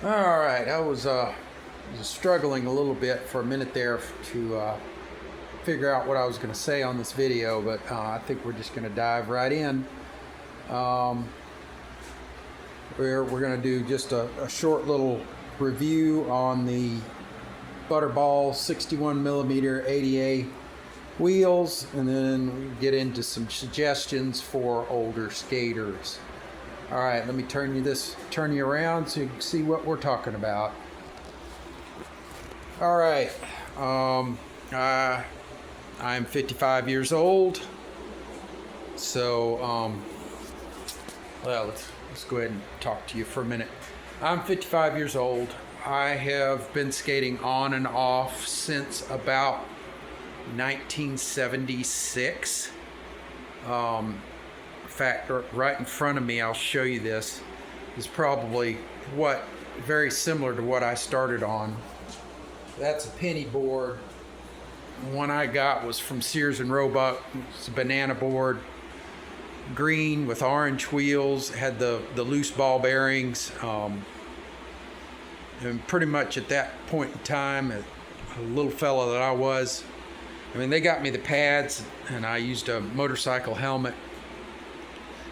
All right, I was struggling a little bit for a minute there to figure out what I was going to say on this video, but I think we're just going to dive right in. Um, we're going to do just a short little review on the Butterball 61 millimeter ADA wheels, and then we get into some suggestions for older skaters. All right, let me turn you around so you can see what we're talking about. All right, I'm 55 years old, so well, let's go ahead and talk to you for a minute. I'm 55 years old. I have been skating on and off since about 1976. In fact, right in front of me, I'll show you this, is probably very similar to what I started on. That's a penny board. The one I got was from Sears and Roebuck. It's a banana board, green with orange wheels, had the loose ball bearings. And pretty much at that point in time, a little fella that I was, they got me the pads, and I used a motorcycle helmet.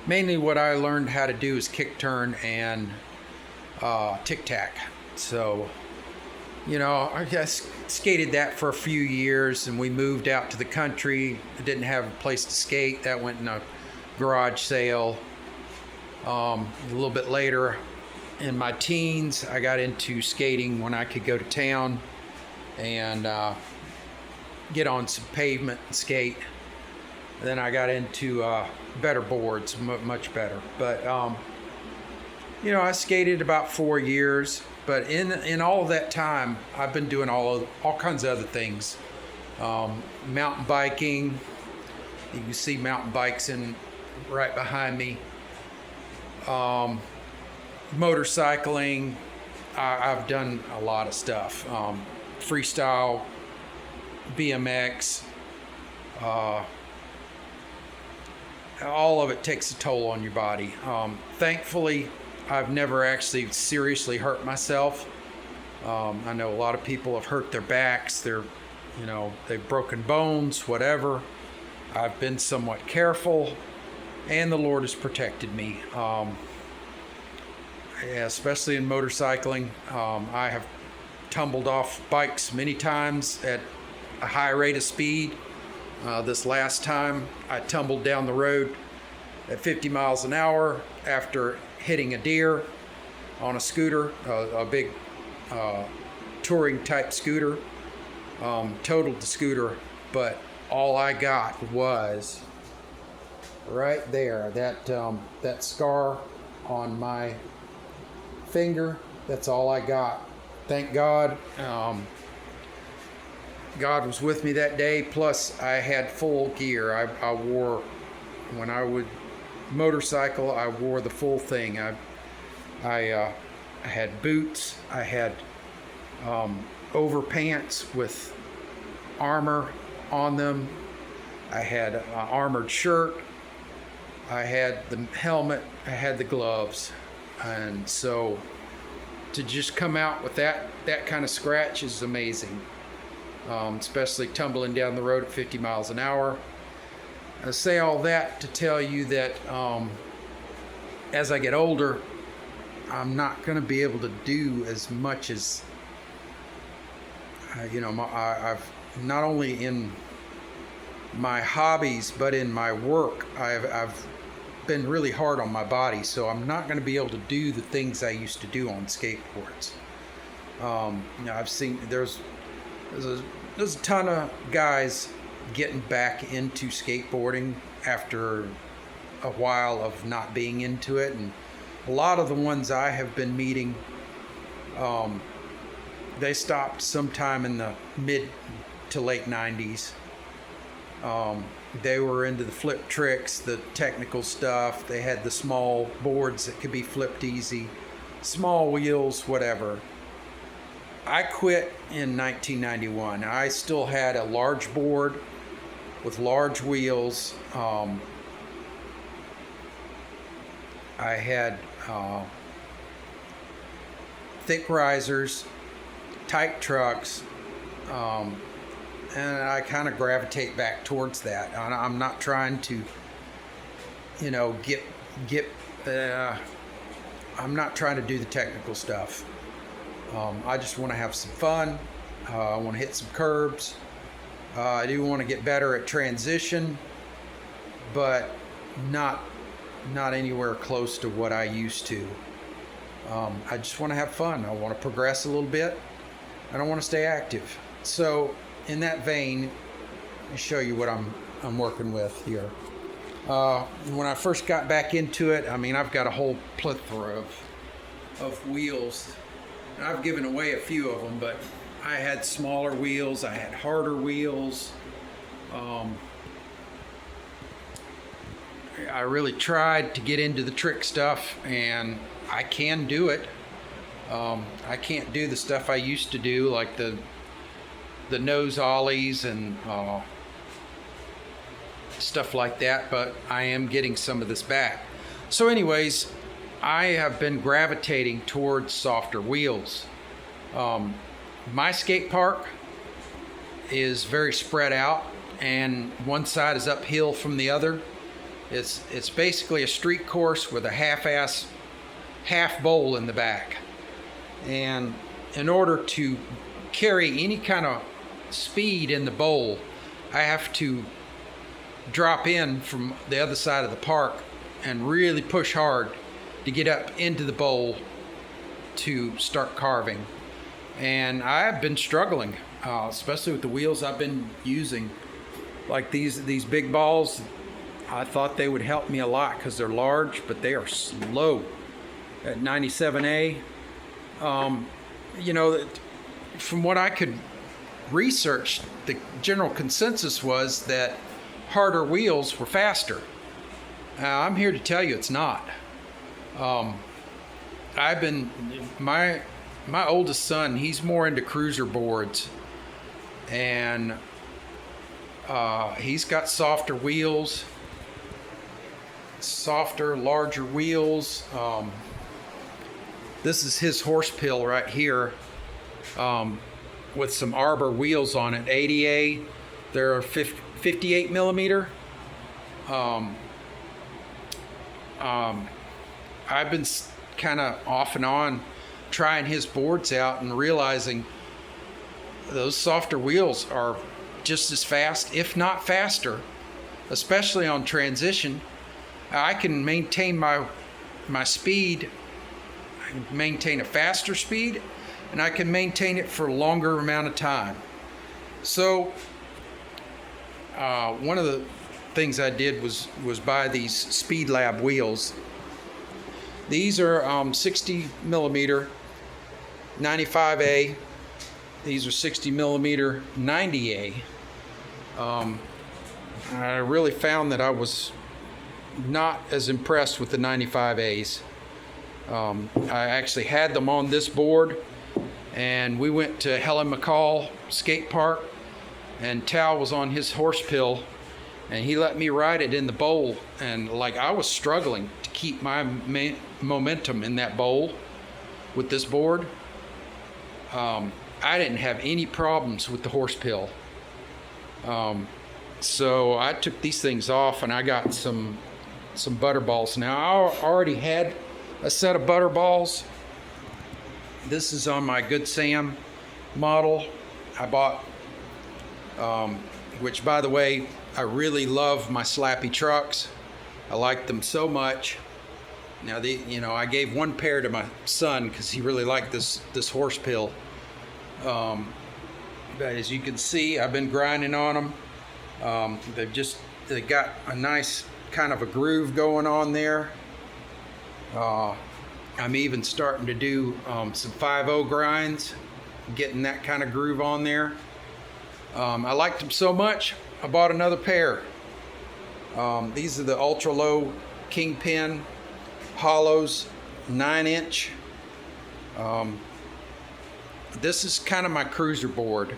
Mainly what I learned how to do is kick turn and tic-tac. So, I guess skated that for a few years, and we moved out to the country. I didn't have a place to skate. That went in a garage sale. A little bit later, in my teens, I got into skating when I could go to town and get on some pavement and skate. Then I got into better boards, much better. But I skated about 4 years. But in all of that time, I've been doing all kinds of other things. Mountain biking. You can see mountain bikes right behind me. Motorcycling. I've done a lot of stuff. Freestyle, BMX. All of it takes a toll on your body. Thankfully, I've never actually seriously hurt myself. I know a lot of people have hurt their backs. They've broken bones, whatever. I've been somewhat careful, and the Lord has protected me. Especially in motorcycling. I have tumbled off bikes many times at a high rate of speed. This last time, I tumbled down the road at 50 miles an hour after hitting a deer on a scooter, a big touring type scooter. Totaled the scooter, but all I got was right there, that scar on my finger. That's all I got. Thank God. God was with me that day. Plus, I had full gear. I wore, when I would motorcycle, I wore the full thing. I had boots. I had overpants with armor on them. I had an armored shirt. I had the helmet. I had the gloves. And so to just come out with that kind of scratch is amazing. Especially tumbling down the road at 50 miles an hour. I say all that to tell you that as I get older, I'm not going to be able to do as much as, I've not only in my hobbies, but in my work, I've been really hard on my body, so I'm not going to be able to do the things I used to do on skateboards. I've seen there's a ton of guys getting back into skateboarding after a while of not being into it, and a lot of the ones I have been meeting, they stopped sometime in the mid to late 90s. They were into the flip tricks, the technical stuff. They had the small boards that could be flipped easy, small wheels, whatever. I quit in 1991. I still had a large board with large wheels. I had thick risers, tight trucks, and I kind of gravitate back towards that. I'm not trying to, you know, I'm not trying to do the technical stuff. I just want to have some fun. I want to hit some curbs. I do want to get better at transition, but not anywhere close to what I used to. I just want to have fun. I want to progress a little bit, and I want to stay active. So in that vein, let me show you what I'm working with here. When I first got back into it, I mean, I've got a whole plethora of wheels, and I've given away a few of them, but I had smaller wheels, I had harder wheels. I really tried to get into the trick stuff, and I can do it. I can't do the stuff I used to do, like the nose ollies and stuff like that, but I am getting some of this back. So anyways, I have been gravitating towards softer wheels. My skate park is very spread out, and one side is uphill from the other. It's basically a street course with a half bowl in the back. And in order to carry any kind of speed in the bowl, I have to drop in from the other side of the park and really push hard to get up into the bowl to start carving. And I've been struggling, especially with the wheels I've been using. Like these big balls, I thought they would help me a lot because they're large, but they are slow. At 97A, you know, from what I could research, the general consensus was that harder wheels were faster. I'm here to tell you it's not. My oldest son, he's more into cruiser boards, and he's got softer wheels, larger wheels. This is his horse pill right here, with some arbor wheels on it, 80A. They're 58 millimeter. I've been kind of off and on trying his boards out and realizing those softer wheels are just as fast, if not faster, especially on transition. I can maintain my speed. I can maintain a faster speed, and I can maintain it for a longer amount of time. So one of the things I did was buy these Speed Lab wheels. These are 60 millimeter 95A. These are 60 millimeter 90A. I really found that I was not as impressed with the 95As. I actually had them on this board, and we went to Helen McCall skate park, and Tal was on his horse pill, and he let me ride it in the bowl, and like I was struggling to keep my momentum in that bowl with this board. I didn't have any problems with the horse pill. So I took these things off, and I got some Butterballs. Now I already had a set of Butterballs. This is on my Good Sam model I bought, which, by the way, I really love my Slappy trucks. I like them so much. Now, I gave one pair to my son because he really liked this horse pill. But as you can see, I've been grinding on them. They got a nice kind of a groove going on there. I'm even starting to do some 5/0 grinds, getting that kind of groove on there. I liked them so much, I bought another pair. These are the ultra low Kingpin hollows, 9-inch. This is kind of my cruiser board,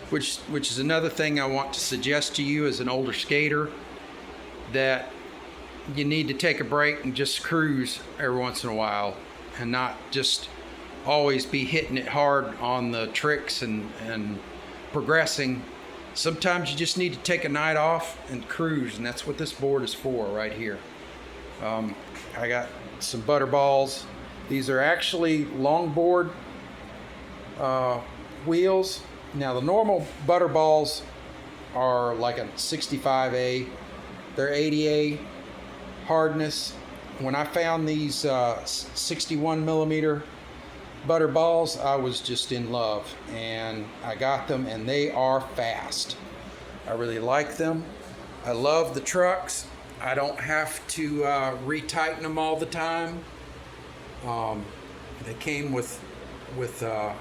which is another thing I want to suggest to you as an older skater, that you need to take a break and just cruise every once in a while, and not just always be hitting it hard on the tricks and progressing. Sometimes you just need to take a night off and cruise, and that's what this board is for right here. I got some Butterballs. These are actually longboard wheels. Now the normal Butterballs are like a 65A. They're 80A hardness. When I found these 61 millimeter Butterballs, I was just in love, and I got them, and they are fast. I really like them. I love the trucks. I don't have to retighten them all the time. They came with a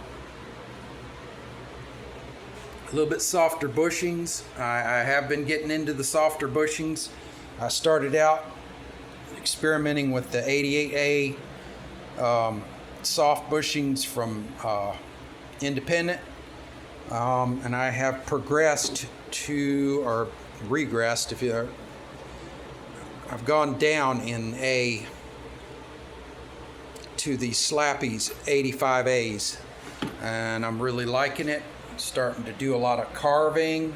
little bit softer bushings. I have been getting into the softer bushings. I started out experimenting with the 88A soft bushings from Independent, and I have progressed to, or regressed, if you, I've gone down in to the Slappy's 85As, and I'm really liking it. Starting to do a lot of carving.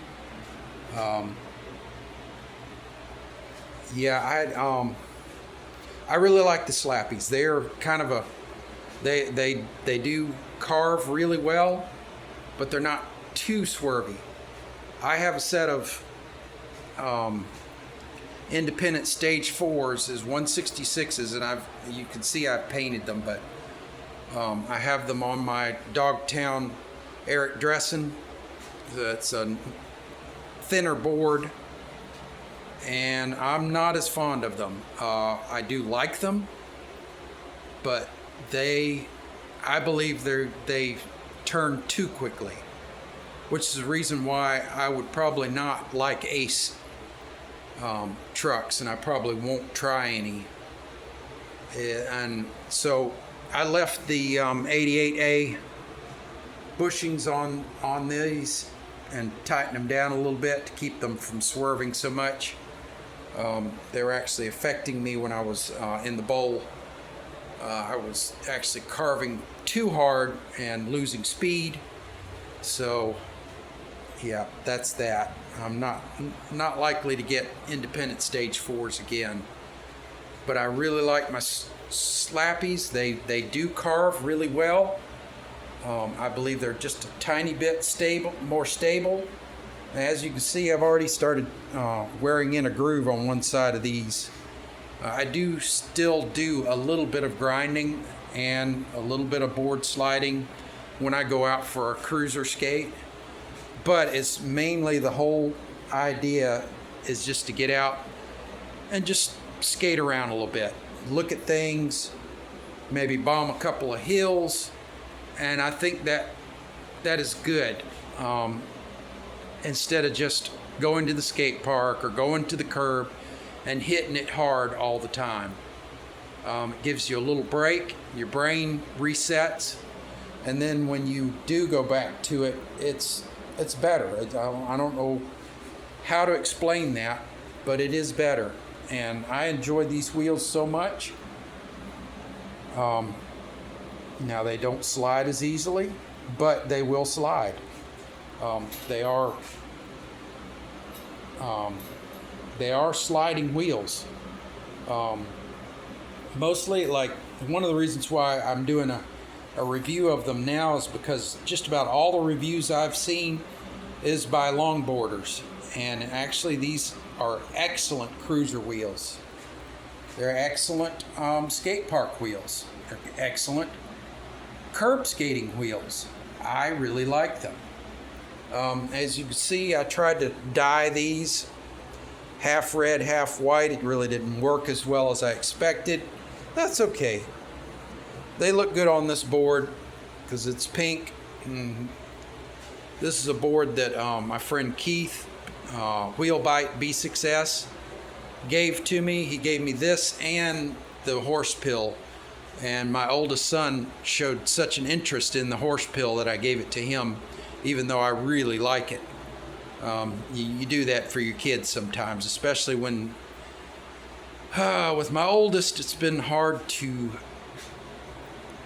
Yeah, I really like the Slappies. They're kind of a, they do carve really well, but they're not too swervy. I have a set of Independent Stage 4s is 166s, and you can see I've painted them, but I have them on my Dogtown Eric Dressen. That's a thinner board, and I'm not as fond of them. I do like them, but I believe they turn too quickly, which is the reason why I would probably not like Ace trucks, and I probably won't try any. And so I left the 88A bushings on these and tighten them down a little bit to keep them from swerving so much. They were actually affecting me when I was in the bowl. I was actually carving too hard and losing speed. So yeah, that's that. I'm not likely to get Independent Stage 4s again, but I really like my Slappies. They do carve really well. I believe they're just a tiny bit more stable. As you can see, I've already started wearing in a groove on one side of these. I do still do a little bit of grinding and a little bit of board sliding when I go out for a cruiser skate, but it's mainly, the whole idea is just to get out and just skate around a little bit, look at things, maybe bomb a couple of hills, and I think that is good. Instead of just going to the skate park or going to the curb and hitting it hard all the time. It gives you a little break, your brain resets, and then when you do go back to it, it's better. I don't know how to explain that, but it is better. And I enjoy these wheels so much. Now they don't slide as easily, but they will slide. They are sliding wheels. Mostly, like, one of the reasons why I'm doing a review of them now is because just about all the reviews I've seen is by longboarders, and actually these are excellent cruiser wheels. They're excellent skate park wheels. They're excellent curb skating wheels. I really like them. As you can see, I tried to dye these half red, half white. It really didn't work as well as I expected. That's okay. They look good on this board because it's pink. This is a board that my friend Keith, Wheelbite B6S, gave to me. He gave me this and the horse pill. And my oldest son showed such an interest in the horse pill that I gave it to him, even though I really like it. You do that for your kids sometimes, especially when, with my oldest, it's been hard to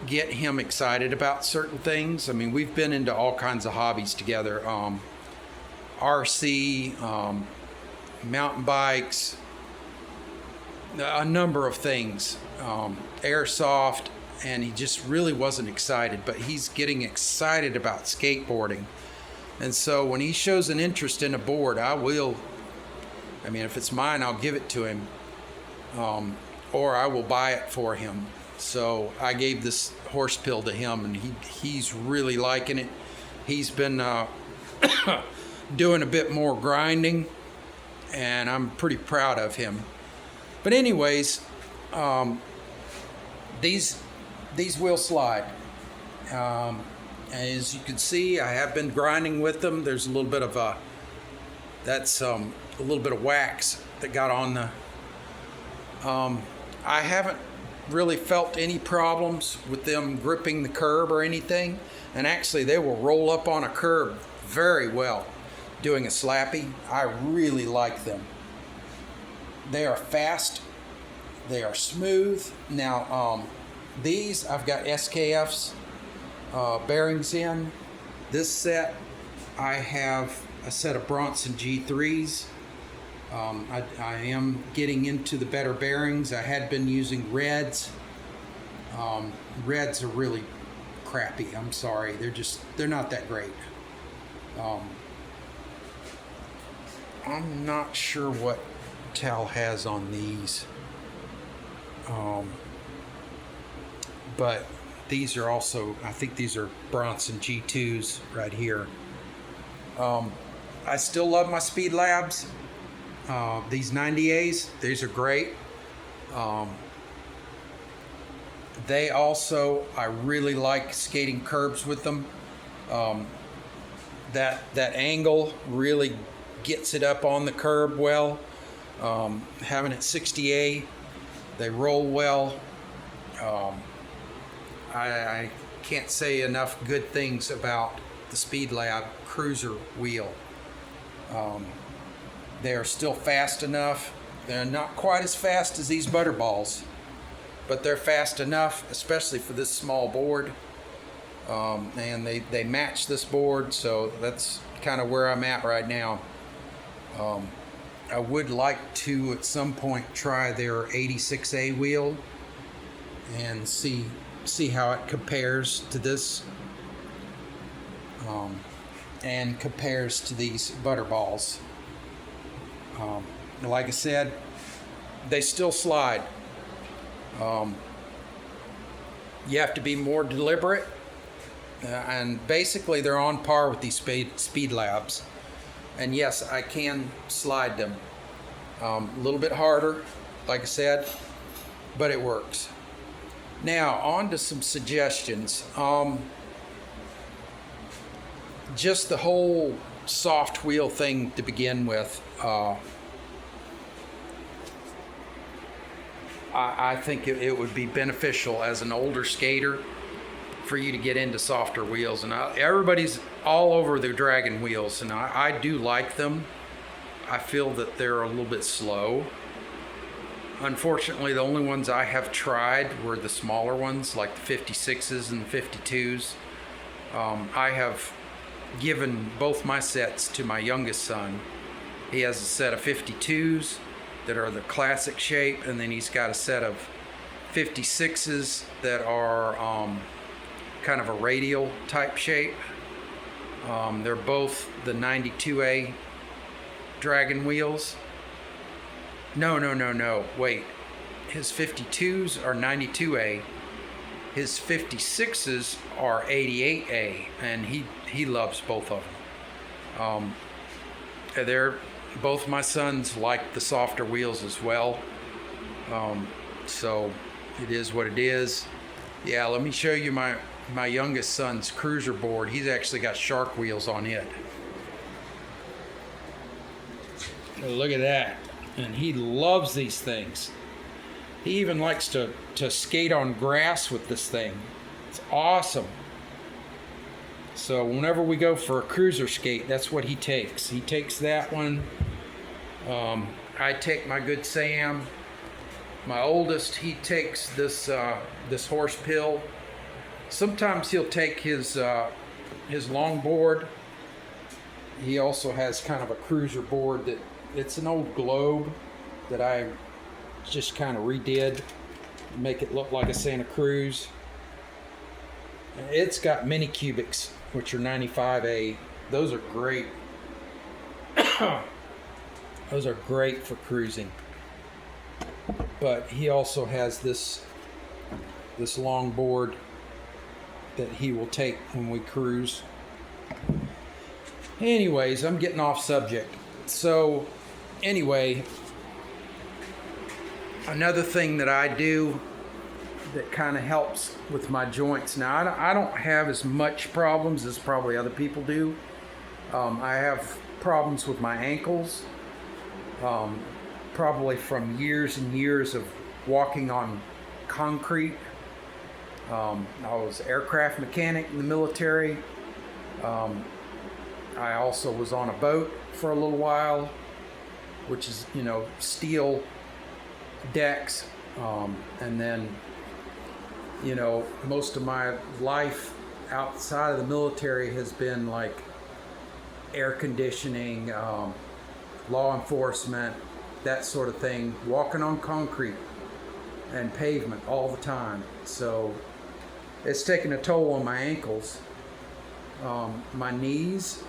get him excited about certain things. I mean, we've been into all kinds of hobbies together. RC, mountain bikes, a number of things, airsoft, and he just really wasn't excited, but he's getting excited about skateboarding. And so when he shows an interest in a board, if it's mine, I'll give it to him, or I will buy it for him. So I gave this horse pill to him, and he's really liking it. He's been doing a bit more grinding, and I'm pretty proud of him. But anyways, these will slide. As you can see, I have been grinding with them. There's a little bit of a little bit of wax that got on the. I haven't really felt any problems with them gripping the curb or anything, and actually they will roll up on a curb very well doing a slappy. I really like them. They are fast, they are smooth. Now these I've got SKF's bearings in. This set, I have a set of Bronson G3s. I am getting into the better bearings. I had been using reds. Reds are really crappy. I'm sorry. They're not that great. I'm not sure what Tal has on these. But these are also, I think these are Bronson G2s right here. I still love my Speed Labs. These 90As, these are great. They also, I really like skating curbs with them. That angle really gets it up on the curb well. Having it 60A, they roll well. I can't say enough good things about the Speed Lab cruiser wheel. They are still fast enough. They're not quite as fast as these Butterballs, but they're fast enough, especially for this small board. And they match this board, so that's kind of where I'm at right now. I would like to at some point try their 86A wheel and see how it compares to this, and compares to these Butterballs. Like I said, they still slide. You have to be more deliberate, and basically they're on par with these Speed Labs. And yes, I can slide them a little bit harder, like I said, but it works. Now on to some suggestions. Just the whole soft wheel thing to begin with. I think it would be beneficial as an older skater for you to get into softer wheels. And everybody's all over the Dragon wheels, and I do like them. I feel that they're a little bit slow. Unfortunately, the only ones I have tried were the smaller ones, like the 56s and the 52s. I have given both my sets to my youngest son. He has a set of 52s that are the classic shape, and then he's got a set of 56s that are kind of a radial type shape. They're both the 92A Dragon wheels. No, wait. His 52s are 92A. His 56s are 88A, and he loves both of them. They're both my sons like the softer wheels as well. So it is what it is. Yeah, let me show you my youngest son's cruiser board. He's actually got shark wheels on it. Look at that. And he loves these things. He even likes to skate on grass with this thing. It's awesome. So whenever we go for a cruiser skate, that's what he takes. He takes that one. I take my good Sam. My oldest, he takes this horse pill. Sometimes he'll take his longboard. He also has kind of a cruiser board that it's an old Globe that I just kind of redid, make it look like a Santa Cruz. It's got mini cubics, which are 95A. Those are great. Those are great for cruising. But he also has this long board that he will take when we cruise. Anyways, I'm getting off subject. So anyway, another thing that I do that kind of helps with my joints. Now, I don't have as much problems as probably other people do. I have problems with my ankles, probably from years and years of walking on concrete. I was an aircraft mechanic in the military. I also was on a boat for a little while, which is, steel decks. And then, most of my life outside of the military has been like air conditioning, law enforcement, that sort of thing, walking on concrete and pavement all the time. So it's taken a toll on my ankles. My knees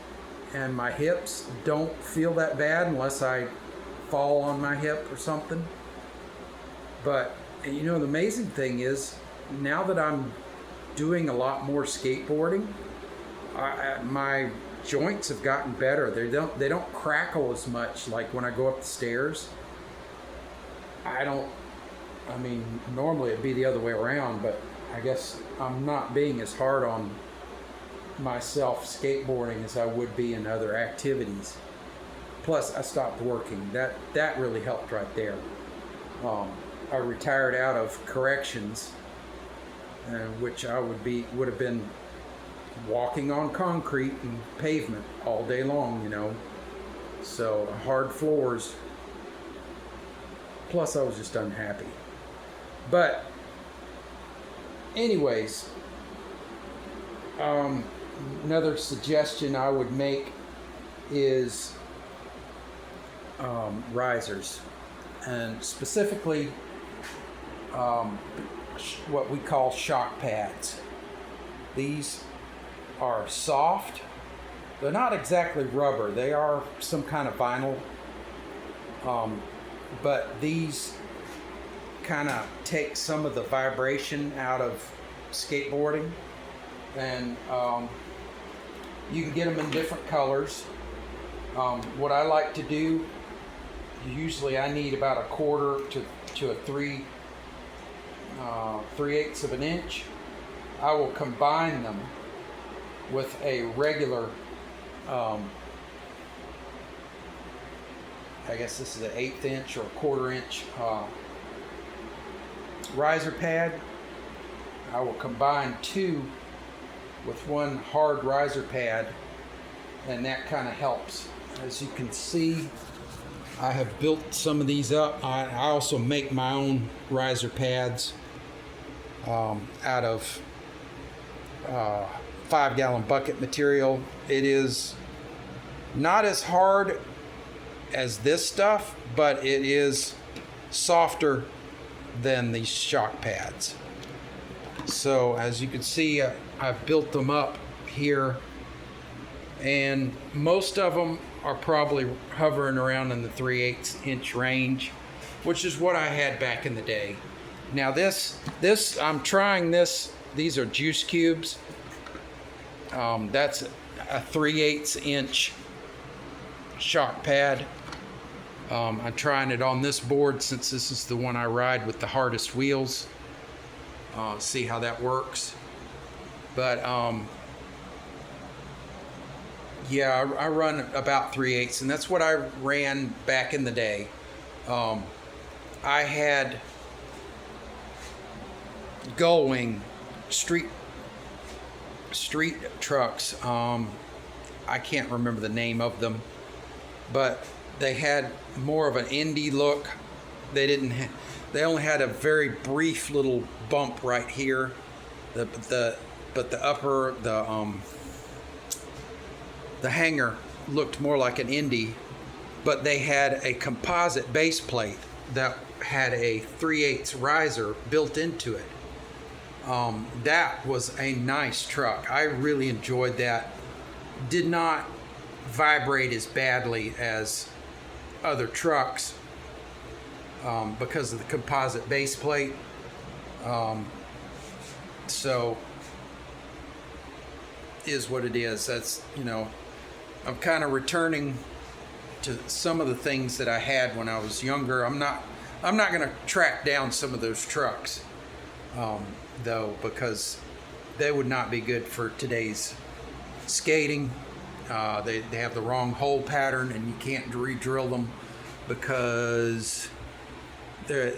and my hips don't feel that bad unless I fall on my hip or something. But the amazing thing is, now that I'm doing a lot more skateboarding, my joints have gotten better. They don't crackle as much like when I go up the stairs. Normally it'd be the other way around, but I guess I'm not being as hard on myself skateboarding as I would be in other activities. Plus, I stopped working. That really helped right there. I retired out of corrections, which I would have been walking on concrete and pavement all day long, so hard floors. Plus, I was just unhappy. But anyways, another suggestion I would make is risers, and specifically what we call shock pads. These are soft. They're not exactly rubber. They are some kind of vinyl. But these kind of take some of the vibration out of skateboarding. And you can get them in different colors. What I like to do, usually I need about a quarter to a 3/8 of an inch. I will combine them with a regular, I guess this is an 1/8 inch or a 1/4 inch riser pad. I will combine two with one hard riser pad, and that kind of helps. As you can see, I have built some of these up. I also make my own riser pads out of 5-gallon bucket material. It is not as hard as this stuff, but it is softer than these shock pads. So as you can see, I've built them up here, and most of them are probably hovering around in the 3/8 inch range, which is what I had back in the day. Now this I'm trying this. These are juice cubes. That's a 3/8 inch shock pad. I'm trying it on this board since this is the one I ride with the hardest wheels. See how that works. But yeah, I run about 3/8, and that's what I ran back in the day. I had Gullwing street trucks. I can't remember the name of them, but they had more of an indie look. They only had a very brief little bump right here. The but the hanger looked more like an Indy, but they had a composite base plate that had a 3/8 riser built into it. That was a nice truck. I really enjoyed that. Did not vibrate as badly as other trucks because of the composite base plate. So is what it is. That's, I'm kind of returning to some of the things that I had when I was younger. I'm not going to track down some of those trucks, though, because they would not be good for today's skating. They have the wrong hole pattern, and you can't re-drill them because the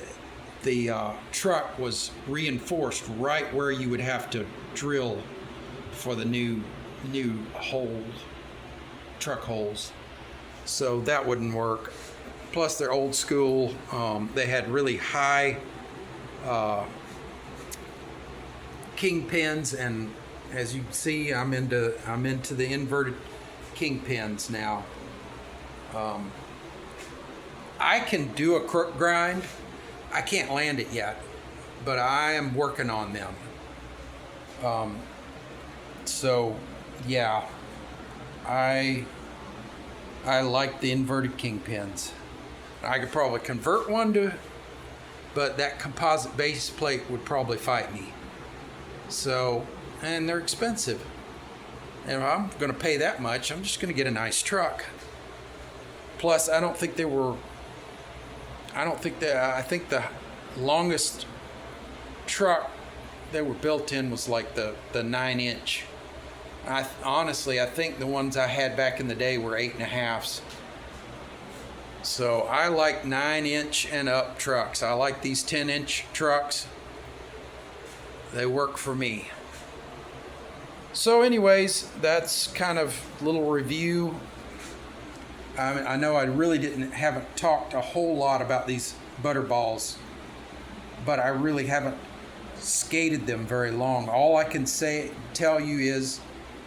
truck was reinforced right where you would have to drill for the new truck holes. So that wouldn't work. Plus, they're old school. They had really high kingpins, and as you can see, I'm into the inverted kingpins now. I can do a crook grind. I can't land it yet, but I am working on them. So yeah, I like the inverted kingpins. I could probably convert one to, but that composite base plate would probably fight me. So, and they're expensive. And if I'm going to pay that much, I'm just going to get a nice truck. Plus, I think the longest truck they were built in was like the 9-inch. Honestly, I think the ones I had back in the day were 8.5s. So I like 9-inch and up trucks. I like these 10-inch trucks. They work for me. So anyways, that's kind of a little review. I know I really haven't talked a whole lot about these Butterballs, but I really haven't skated them very long. All I can tell you is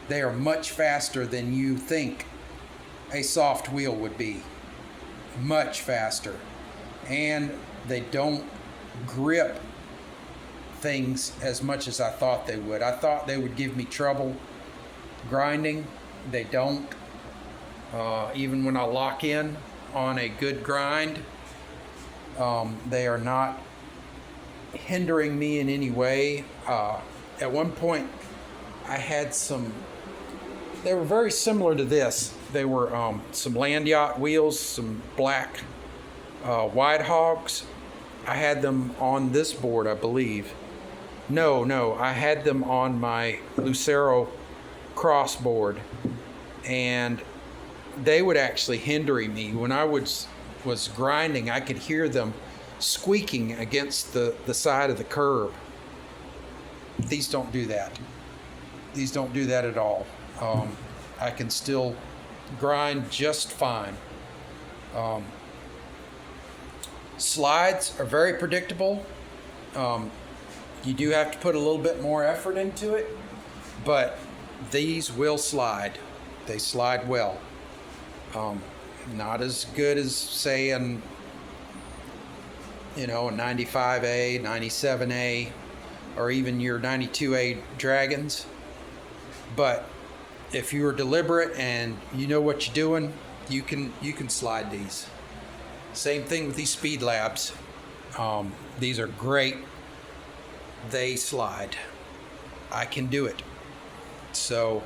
they are much faster than you think a soft wheel would be. Much faster. And they don't grip things as much as I thought they would. I thought they would give me trouble grinding. They don't. Even when I lock in on a good grind, they are not hindering me in any way. At one point, I had they were very similar to this. They were some land yacht wheels, some black wide hogs. I had them on this board, I believe. No, I had them on my Lucero crossboard, and they would actually hinder me. When I was grinding, I could hear them squeaking against the side of the curb. These don't do that. These don't do that at all. I can still grind just fine. Slides are very predictable. You do have to put a little bit more effort into it, but these will slide. They slide well. Not as good as, say, a 95A, 97A, or even your 92A Dragons. But if you are deliberate and you know what you're doing, you can slide these. Same thing with these Speed Labs. These are great. They slide. I can do it. So,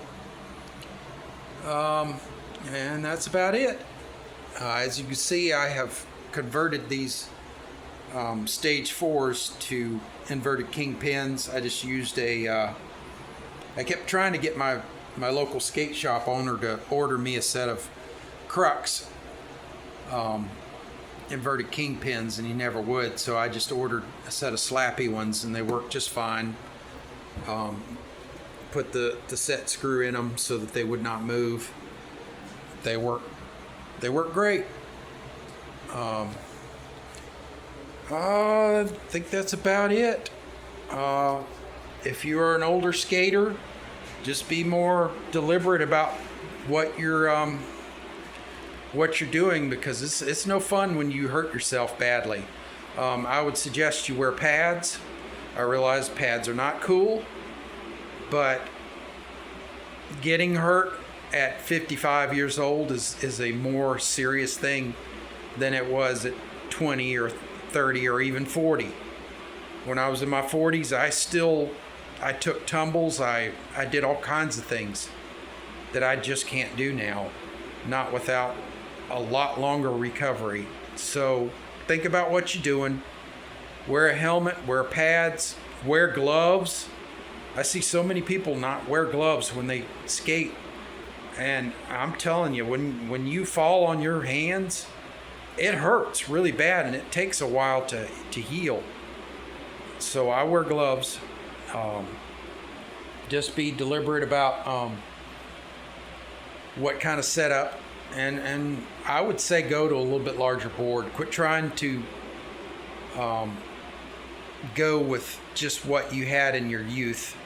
and that's about it. As you can see, I have converted these stage 4s to inverted kingpins. I just used I kept trying to get my local skate shop owner to order me a set of Crux inverted kingpins, and he never would. So I just ordered a set of Slappy ones, and they work just fine. Put the set screw in them so that they would not move. They work great. I think that's about it. if you're an older skater, just be more deliberate about what you're doing, because it's no fun when you hurt yourself badly. I would suggest you wear pads. I realize pads are not cool, but getting hurt at 55 years old is a more serious thing than it was at 20 or 30 or even 40. When I was in my 40s, I took tumbles. I did all kinds of things that I just can't do now, not without a lot longer recovery. So think about what you're doing. Wear a helmet, wear pads, wear gloves. I see so many people not wear gloves when they skate. And I'm telling you, when you fall on your hands, it hurts really bad, and it takes a while to heal. So I wear gloves. Just be deliberate about what kind of setup, and I would say go to a little bit larger board. Quit trying to go with just what you had in your youth,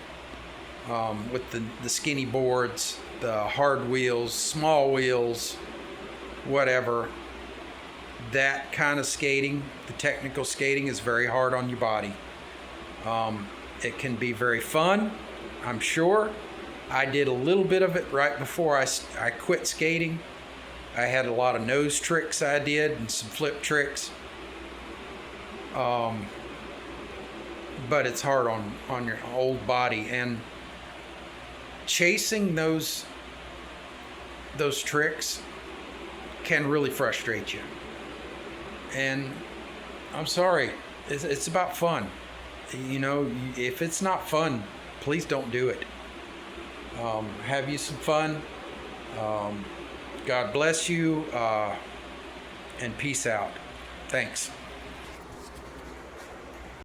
with the skinny boards, the hard wheels, small wheels, whatever. That kind of skating, the technical skating, is very hard on your body. It can be very fun, I'm sure. I did a little bit of it right before I quit skating. I had a lot of nose tricks I did and some flip tricks. But it's hard on your old body, and chasing those tricks can really frustrate you. And I'm sorry, it's about fun. You know, if it's not fun, please don't do it. Have you some fun. God bless you, and peace out. Thanks.